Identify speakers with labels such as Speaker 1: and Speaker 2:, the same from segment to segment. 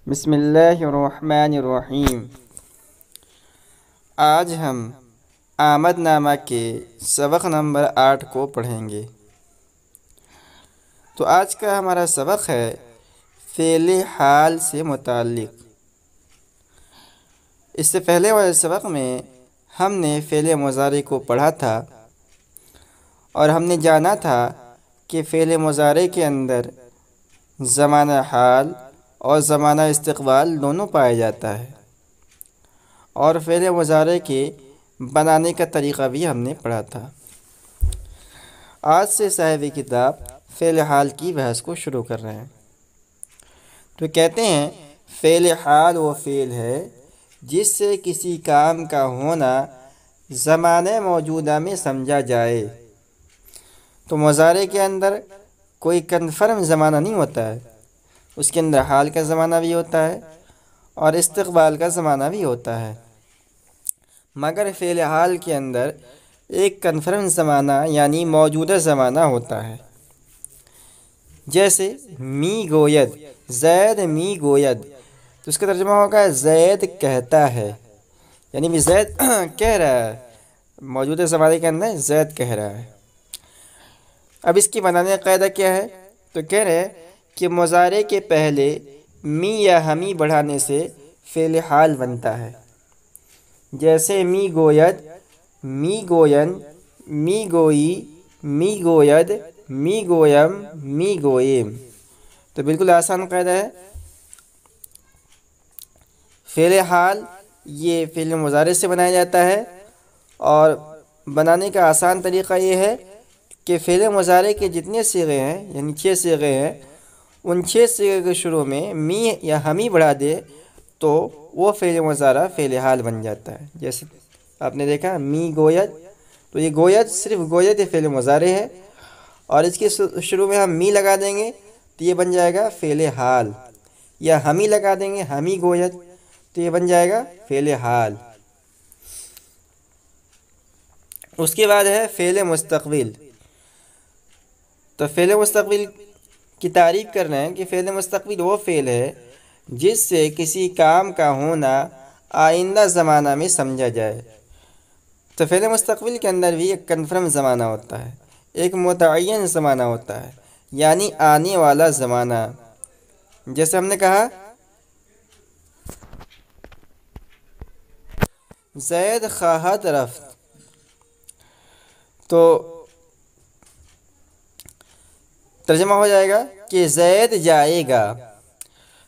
Speaker 1: بسم اللہ الرحمن الرحیم۔ آج ہم آمد نامہ کے سبق نمبر 8 کو پڑھیں گے۔ تو آج کا ہمارا سبق ہے فعل حال سے متعلق۔ اس سے پہلے والے سبق میں ہم نے فعل مضارع کو پڑھا تھا اور ہم نے جانا تھا کہ فعل مضارع کے اندر زمانہ حال اور زمانہ استقبال دونوں پایا جاتا ہے، اور فعل مضارع کے بنانے کا طریقہ بھی ہم نے پڑھا تھا۔ آج سے صاحب کتاب فعل حال کی بحث کو شروع کر رہے ہیں۔ تو کہتے ہیں فعل حال وہ فعل ہے جس سے کسی کام کا ہونا زمانہ موجودہ میں سمجھا جائے۔ تو مضارع کے اندر کوئی کنفرم زمانہ نہیں ہوتا ہے، اس کے اندر حال کا زمانہ بھی ہوتا ہے اور استقبال کا زمانہ بھی ہوتا ہے، مگر فعل حال کے اندر ایک کنفرم زمانہ یعنی موجودہ زمانہ ہوتا ہے۔ جیسے می گوید، زید می گوید، تو اس کا ترجمہ ہوگا زید کہتا ہے، یعنی بھی زید کہہ رہا ہے، موجودہ زمانے کے اندر زید کہہ رہا ہے۔ اب اس کی بنانے کا قاعدہ کیا ہے؟ تو کہہ رہے ہیں کہ مضارع کے پہلے می یا ہمی بڑھانے سے فعل حال بنتا ہے۔ جیسے می گوید، می گوین، می گوئی، می گوید، می گویم، می گوئیم۔ تو بالکل آسان قاعدہ ہے۔ فعل حال یہ فعل مضارع سے بنایا جاتا ہے، اور بنانے کا آسان طریقہ یہ ہے کہ فعل مضارع کے جتنے صیغے ہیں، یعنی 6 صیغے ہیں، ان 6 صیغے کے شروع میں می یا ہمی بڑھا دے تو وہ فعل مضارع فعل حال بن جاتا ہے۔ جیسے آپ نے دیکھا می گوید، تو یہ گوید صرف گوید فعل مضارع ہے، اور اس کے شروع میں ہم می لگا دیں گے تو یہ بن جائے گا فعل حال، یا ہمی لگا دیں گے ہمی گوید تو یہ بن جائے گا فعل حال۔ اس کے بعد ہے فعل مستقبل۔ تو فعل مستقبل کی تعریف کر رہے ہیں کہ فعل مستقبل وہ فعل ہے جس سے کسی کام کا ہونا آئندہ زمانہ میں سمجھا جائے۔ تو فعل مستقبل کے اندر بھی ایک کنفرم زمانہ ہوتا ہے، ایک متعین زمانہ ہوتا ہے، یعنی آنے والا زمانہ۔ جیسے ہم نے کہا زید خواہد رفت، تو ترجمہ ہو جائے گا کہ زید جائے گا۔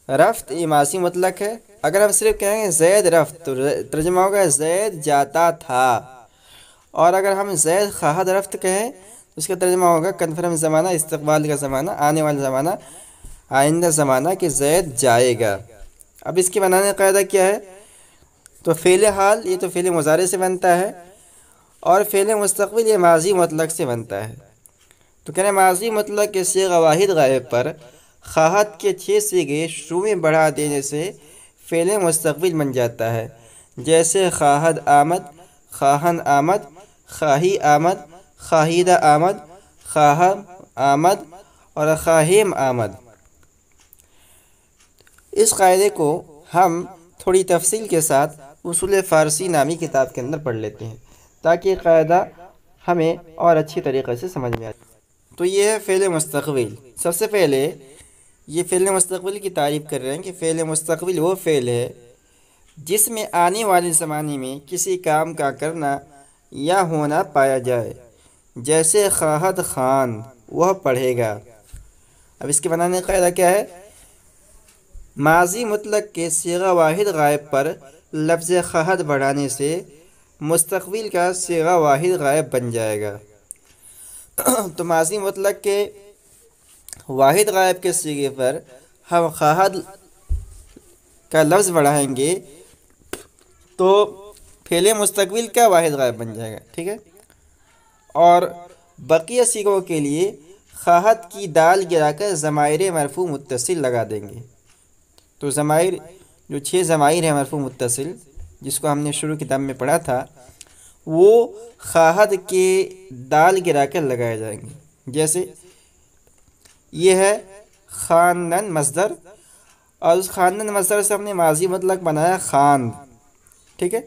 Speaker 1: رفت یہ ماضی مطلق ہے، اگر ہم صرف کہیں گے زید رفت تو ترجمہ ہوگا زید جاتا تھا، اور اگر ہم زید خواہد رفت کہیں تو اس کا ترجمہ ہوگا کنفرم زمانہ، استقبال کا زمانہ، آنے والا زمانہ، آئندہ زمانہ کہ زید جائے گا۔ اب اس کے بنانے کا قاعدہ کیا ہے؟ تو فعل حال یہ تو فعل مضارع سے بنتا ہے، اور فعل مستقبل یہ ماضی مطلق سے بنتا ہے۔ تو کہنا ماضی مطلق کے صیغہ واحد غائب پر خواہد کے 6 صیغے شروع میں بڑھا دینے سے فعل مستقبل بن جاتا ہے۔ جیسے خواہد آمد، خواہن آمد، خواہی آمد، خواہیدہ آمد، خواہم آمد اور خواہیم آمد۔ اس قاعدے کو ہم تھوڑی تفصیل کے ساتھ اصول فارسی نامی کتاب کے اندر پڑھ لیتے ہیں تاکہ قاعدہ ہمیں اور اچھی طریقے سے سمجھ میں آئے۔ تو یہ ہے فعل مستقبل۔ سب سے پہلے یہ فعل مستقبل کی تعریف کر رہے ہیں کہ فعل مستقبل وہ فعل ہے جس میں آنے والے زمانے میں کسی کام کا کرنا یا ہونا پایا جائے۔ جیسے خواہد خان، وہ پڑھے گا۔ اب اس کے بنانے کا قاعدہ کیا ہے؟ ماضی مطلق کے صیغہ واحد غائب پر لفظ خواہد بڑھانے سے مستقبل کا صیغہ واحد غائب بن جائے گا۔ تو ماضی مطلق کے واحد غائب کے صیغے پر ہم خواہد کا لفظ بڑھائیں گے تو فعل مستقبل کا واحد غائب بن جائے گا، ٹھیک ہے؟ اور بقیہ صیغوں کے لیے خواہد کی دال گرا کر ضمائر مرفوع متصل لگا دیں گے۔ تو ضمائر جو 6 ضمائر ہیں مرفوع متصل، جس کو ہم نے شروع کتاب میں پڑھا تھا، وہ خواہد کے دال گرا کر لگائے جائیں گے۔ جیسے یہ ہے خواندن مصدر، اور اس خواندن مصدر سے ہم نے ماضی مطلق بنایا خواند، ٹھیک ہے۔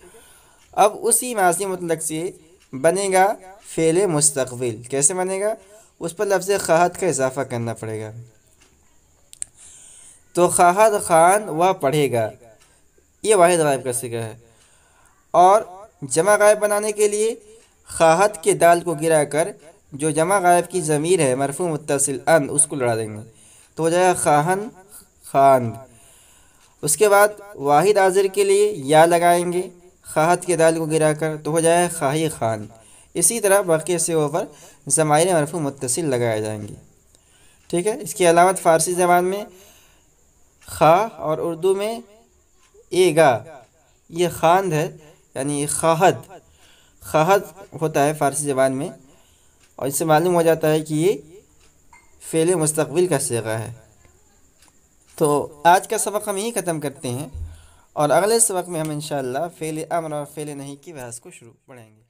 Speaker 1: اب اسی ماضی مطلق سے بنے گا فعل مستقبل، کیسے بنے گا؟ اس پر لفظ خواہد کا اضافہ کرنا پڑے گا، تو خواہد خوان و پڑھے گا، یہ واحد غائب کا صیغہ ہے۔ اور جمع غائب بنانے کے لیے خواہد کے دال کو گرا کر جو جمع غائب کی ضمیر ہے مرفوع متصل ان، اس کو لڑا دیں گے تو ہو جائے گا خواہن خواند۔ اس کے بعد واحد حاضر کے لیے یا لگائیں گے خواہد کے دال کو گرا کر تو ہو جائے گا خواہی خان۔ اسی طرح باقی صیغوں پر ضمائر مرفوع متصل لگائے جائیں گے، ٹھیک ہے۔ اس کی علامت فارسی زبان میں خا اور اردو میں اے گا، یہ خواند ہے، یعنی خواہد، خواہد ہوتا ہے فارسی زبان میں، اور اس سے معلوم ہو جاتا ہے کہ یہ فعل مستقبل کا صیغہ ہے۔ تو آج کا سبق ہم یہیں ختم کرتے ہیں، اور اگلے سبق میں ہم انشاءاللہ فعل امر اور فعل نہی کی بحث کو شروع پڑھیں گے۔